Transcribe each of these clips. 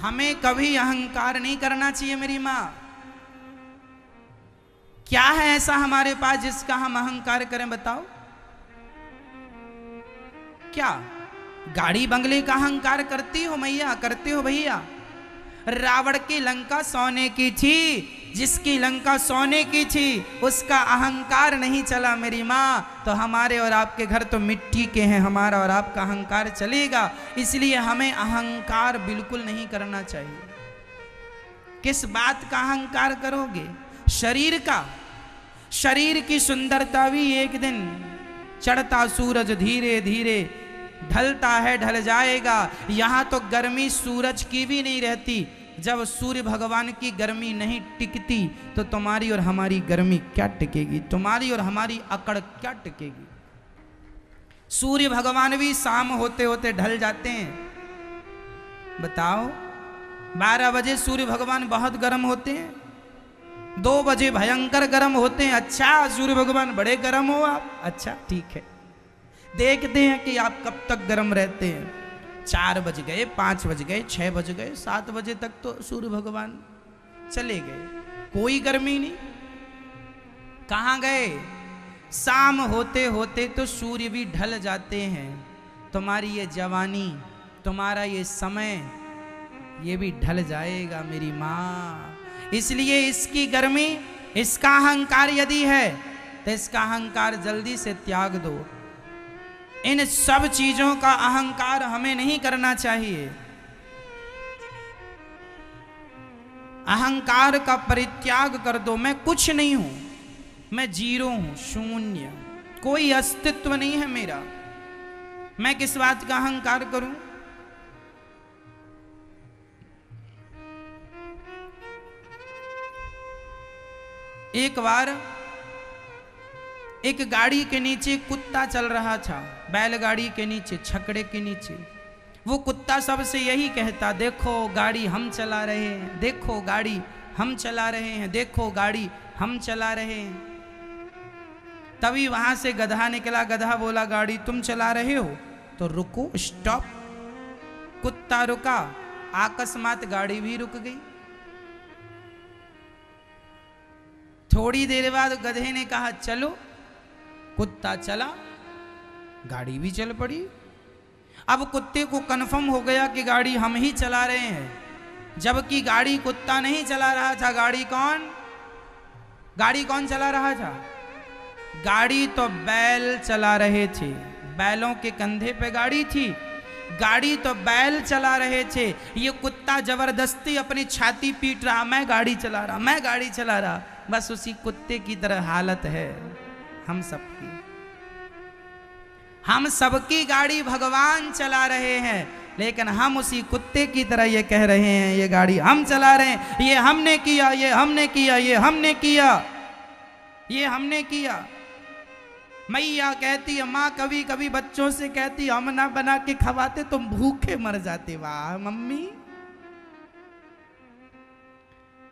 हमें कभी अहंकार नहीं करना चाहिए मेरी माँ। क्या है ऐसा हमारे पास जिसका हम अहंकार करें, बताओ? क्या गाड़ी बंगले का अहंकार करती हो मैया, करते हो भैया? रावण की लंका सोने की थी, जिसकी लंका सोने की थी उसका अहंकार नहीं चला मेरी माँ, तो हमारे और आपके घर तो मिट्टी के हैं, हमारा और आपका अहंकार चलेगा। इसलिए हमें अहंकार बिल्कुल नहीं करना चाहिए। किस बात का अहंकार करोगे? शरीर का। शरीर की सुंदरता भी एक दिन, चढ़ता सूरज धीरे धीरे ढलता है, ढल जाएगा। यहां तो गर्मी सूरज की भी नहीं रहती। जब सूर्य भगवान की गर्मी नहीं टिकती तो तुम्हारी और हमारी गर्मी क्या टिकेगी, तुम्हारी और हमारी अकड़ क्या टिकेगी? सूर्य भगवान भी शाम होते होते ढल जाते हैं। बताओ, 12 बजे सूर्य भगवान बहुत गर्म होते हैं, 2 बजे भयंकर गर्म होते हैं। अच्छा, सूर्य भगवान बड़े गर्म हो आप? अच्छा ठीक है, देखते हैं कि आप कब तक गर्म रहते हैं। 4 बज गए, 5 बज गए, 6 बज गए, 7 बजे तक तो सूर्य भगवान चले गए, कोई गर्मी नहीं। कहाँ गए? शाम होते होते तो सूर्य भी ढल जाते हैं। तुम्हारी ये जवानी, तुम्हारा ये समय, ये भी ढल जाएगा मेरी माँ। इसलिए इसकी गर्मी, इसका अहंकार यदि है तो इसका अहंकार जल्दी से त्याग दो। इन सब चीजों का अहंकार हमें नहीं करना चाहिए। अहंकार का परित्याग कर दो। मैं कुछ नहीं हूं, मैं जीरो हूं, शून्य, कोई अस्तित्व नहीं है मेरा। मैं किस बात का अहंकार करूं? एक बार एक गाड़ी के नीचे कुत्ता चल रहा था, बैलगाड़ी के नीचे, छकड़े के नीचे। वो कुत्ता सबसे यही कहता, देखो गाड़ी हम चला रहे हैं, देखो गाड़ी हम चला रहे हैं, देखो गाड़ी हम चला रहे हैं। तभी वहां से गधा निकला। गधा बोला, गाड़ी तुम चला रहे हो तो रुको, स्टॉप। कुत्ता रुका, अकस्मात गाड़ी भी रुक गई। थोड़ी देर बाद गधे ने कहा चलो। कुत्ता चला, गाड़ी भी चल पड़ी। अब कुत्ते को कन्फर्म हो गया कि गाड़ी हम ही चला रहे हैं, जबकि गाड़ी कुत्ता नहीं चला रहा था। गाड़ी कौन चला रहा था? गाड़ी तो बैल चला रहे थे। बैलों के कंधे पे गाड़ी थी, गाड़ी तो बैल चला रहे थे। ये कुत्ता जबरदस्ती अपनी छाती पीट रहा, मैं गाड़ी चला रहा, मैं गाड़ी चला रहा। बस उसी कुत्ते की तरह हालत है हम सबकी। हम सबकी गाड़ी भगवान चला रहे हैं, लेकिन हम उसी कुत्ते की तरह ये कह रहे हैं ये गाड़ी हम चला रहे हैं, ये हमने किया, ये हमने किया, ये हमने किया, ये हमने किया। मैया कहती है, माँ कभी कभी बच्चों से कहती, हम ना बना के खवाते तुम भूखे मर जाते। वाह मम्मी,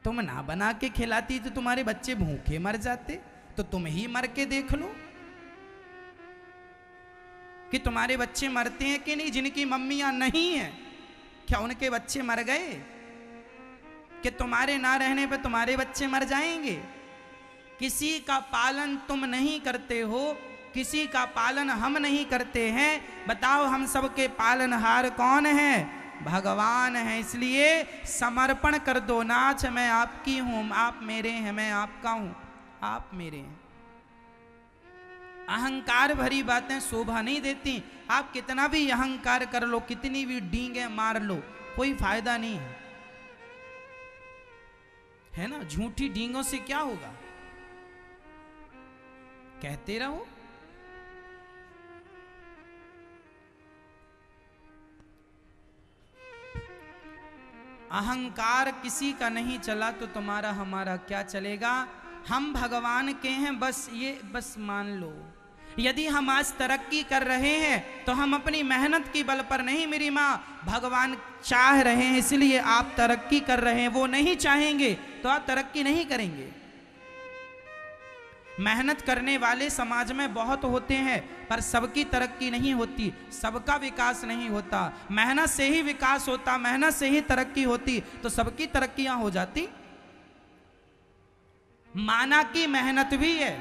तुम ना बना के खिलाती तो तुम्हारे बच्चे भूखे मर जाते। तो तुम ही मर के देख लो कि तुम्हारे बच्चे मरते हैं कि नहीं। जिनकी मम्मियां नहीं हैं, क्या उनके बच्चे मर गए? कि तुम्हारे ना रहने पे तुम्हारे बच्चे मर जाएंगे? किसी का पालन तुम नहीं करते हो, किसी का पालन हम नहीं करते हैं। बताओ, हम सबके पालनहार कौन है? भगवान है। इसलिए समर्पण कर दो। नाथ मैं आपकी हूं, आप मेरे हैं, मैं आपका हूं, आप मेरे हैं। अहंकार भरी बातें शोभा नहीं देती। आप कितना भी अहंकार कर लो, कितनी भी डींगे मार लो, कोई फायदा नहीं है, है ना। झूठी डींगों से क्या होगा? कहते रहो। अहंकार किसी का नहीं चला तो तुम्हारा हमारा क्या चलेगा? हम भगवान के हैं, बस मान लो। यदि हम आज तरक्की कर रहे हैं तो हम अपनी मेहनत की बल पर नहीं मेरी माँ, भगवान चाह रहे हैं इसलिए आप तरक्की कर रहे हैं। वो नहीं चाहेंगे तो आप तरक्की नहीं करेंगे। मेहनत करने वाले समाज में बहुत होते हैं, पर सबकी तरक्की नहीं होती, सबका विकास नहीं होता। मेहनत से ही विकास होता, मेहनत से ही तरक्की होती, तो सबकी तरक्कियां हो जाती। माना कि मेहनत भी है,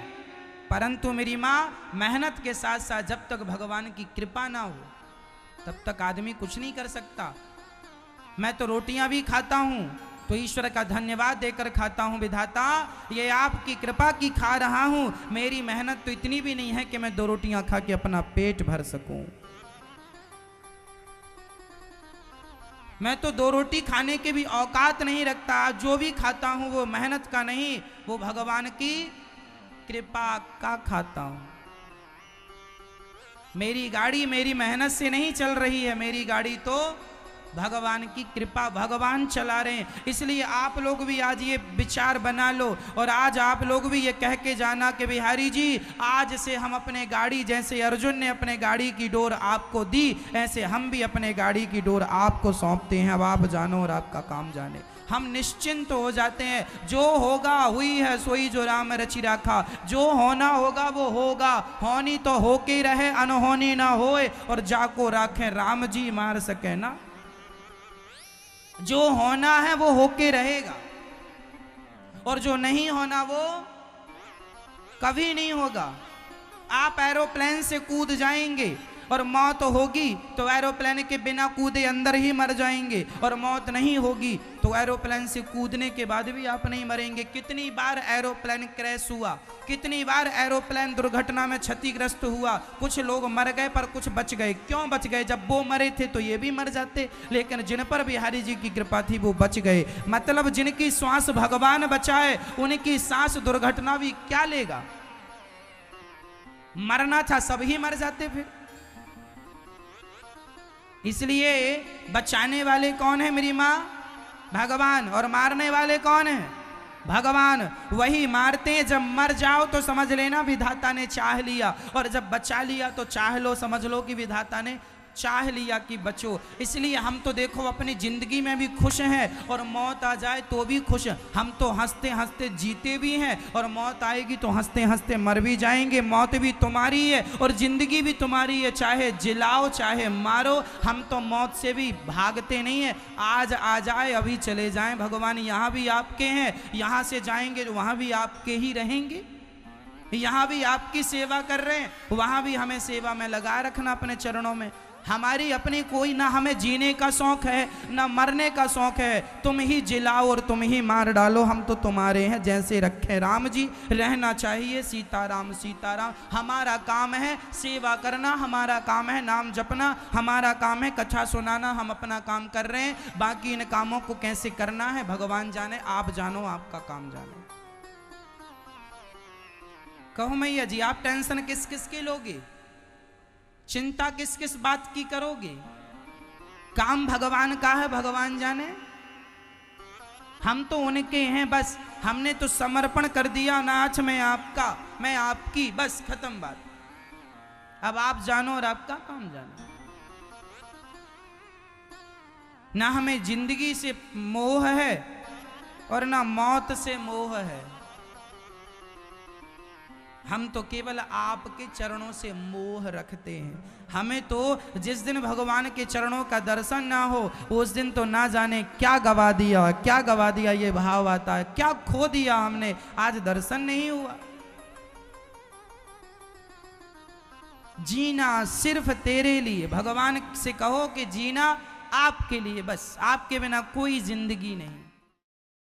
परंतु मेरी माँ मेहनत के साथ साथ जब तक भगवान की कृपा ना हो तब तक आदमी कुछ नहीं कर सकता। मैं तो रोटियां भी खाता हूं तो ईश्वर का धन्यवाद देकर खाता हूं, विधाता ये आपकी कृपा की खा रहा हूं, मेरी मेहनत तो इतनी भी नहीं है कि मैं 2 रोटियां खा के अपना पेट भर सकूं। मैं तो 2 रोटी खाने के भी औकात नहीं रखता। जो भी खाता हूं वो मेहनत का नहीं, वो भगवान की कृपा का खाता हूं। मेरी गाड़ी मेरी मेहनत से नहीं चल रही है, मेरी गाड़ी तो भगवान की कृपा, भगवान चला रहे हैं। इसलिए आप लोग भी आज ये विचार बना लो और आज आप लोग भी ये कह के जाना कि बिहारी जी आज से हम अपने गाड़ी, जैसे अर्जुन ने अपने गाड़ी की डोर आपको दी, ऐसे हम भी अपने गाड़ी की डोर आपको सौंपते हैं। अब आप जानो और आपका काम जाने, हम निश्चिंत हो जाते हैं। जो होगा हुई है सोई जो राम रचि राखा, जो होना होगा वो होगा, होनी तो होके रहे अनहोनी ना होए, और जाको राखे राम जी मार सके ना। जो होना है वो होके रहेगा और जो नहीं होना वो कभी नहीं होगा। आप एरोप्लेन से कूद जाएंगे और मौत होगी तो एरोप्लेन के बिना कूदे अंदर ही मर जाएंगे, और मौत नहीं होगी तो एरोप्लेन से कूदने के बाद भी आप नहीं मरेंगे। कितनी बार एरोप्लेन क्रैश हुआ, कितनी बार एरोप्लेन दुर्घटना में क्षतिग्रस्त हुआ, कुछ लोग मर गए पर कुछ बच गए। क्यों बच गए? जब वो मरे थे तो ये भी मर जाते, लेकिन जिन पर बिहारी जी की कृपा थी वो बच गए। मतलब जिनकी श्वास भगवान बचाए उनकी सांस दुर्घटना भी क्या लेगा। मरना था सब ही मर जाते फिर। इसलिए बचाने वाले कौन है मेरी माँ? भगवान। और मारने वाले कौन है? भगवान। वही मारते हैं। जब मर जाओ तो समझ लेना विधाता ने चाह लिया, और जब बचा लिया तो चाह लो, समझ लो कि विधाता ने चाह लिया कि बचो। इसलिए हम तो देखो अपनी जिंदगी में भी खुश हैं और मौत आ जाए तो भी खुश। हम तो हंसते हंसते जीते भी हैं और मौत आएगी तो हंसते हंसते मर भी जाएंगे। मौत भी तुम्हारी है और जिंदगी भी तुम्हारी है, चाहे जिलाओ चाहे मारो, हम तो मौत से भी भागते नहीं है। आज आ जाए अभी चले जाएं, भगवान यहाँ भी आपके हैं, यहाँ से जाएंगे तो वहाँ भी आपके ही रहेंगे। यहाँ भी आपकी सेवा कर रहे हैं, वहाँ भी हमें सेवा में लगा रखना अपने चरणों में। हमारी अपनी कोई ना हमें जीने का शौक है ना मरने का शौक है। तुम ही जिलाओ और तुम ही मार डालो, हम तो तुम्हारे हैं जैसे रखे राम जी। रहना चाहिए सीताराम सीताराम। हमारा काम है सेवा करना, हमारा काम है नाम जपना, हमारा काम है कथा सुनाना। हम अपना काम कर रहे हैं, बाकी इन कामों को कैसे करना है भगवान जाने, आप जानो, आपका काम जाने। कहो मैया जी आप टेंशन किस किस की लोगे, चिंता किस किस बात की करोगे? काम भगवान का है, भगवान जाने। हम तो उनके हैं, बस हमने तो समर्पण कर दिया। नाथ मैं आपका, मैं आपकी, बस खत्म बात। अब आप जानो और आपका काम जानो। ना हमें जिंदगी से मोह है और ना मौत से मोह है। हम तो केवल आपके चरणों से मोह रखते हैं। हमें तो जिस दिन भगवान के चरणों का दर्शन ना हो उस दिन तो ना जाने क्या गवा दिया, क्या गवा दिया, ये भाव आता है। क्या खो दिया हमने, आज दर्शन नहीं हुआ। जीना सिर्फ तेरे लिए, भगवान से कहो कि जीना आपके लिए, बस आपके बिना कोई जिंदगी नहीं।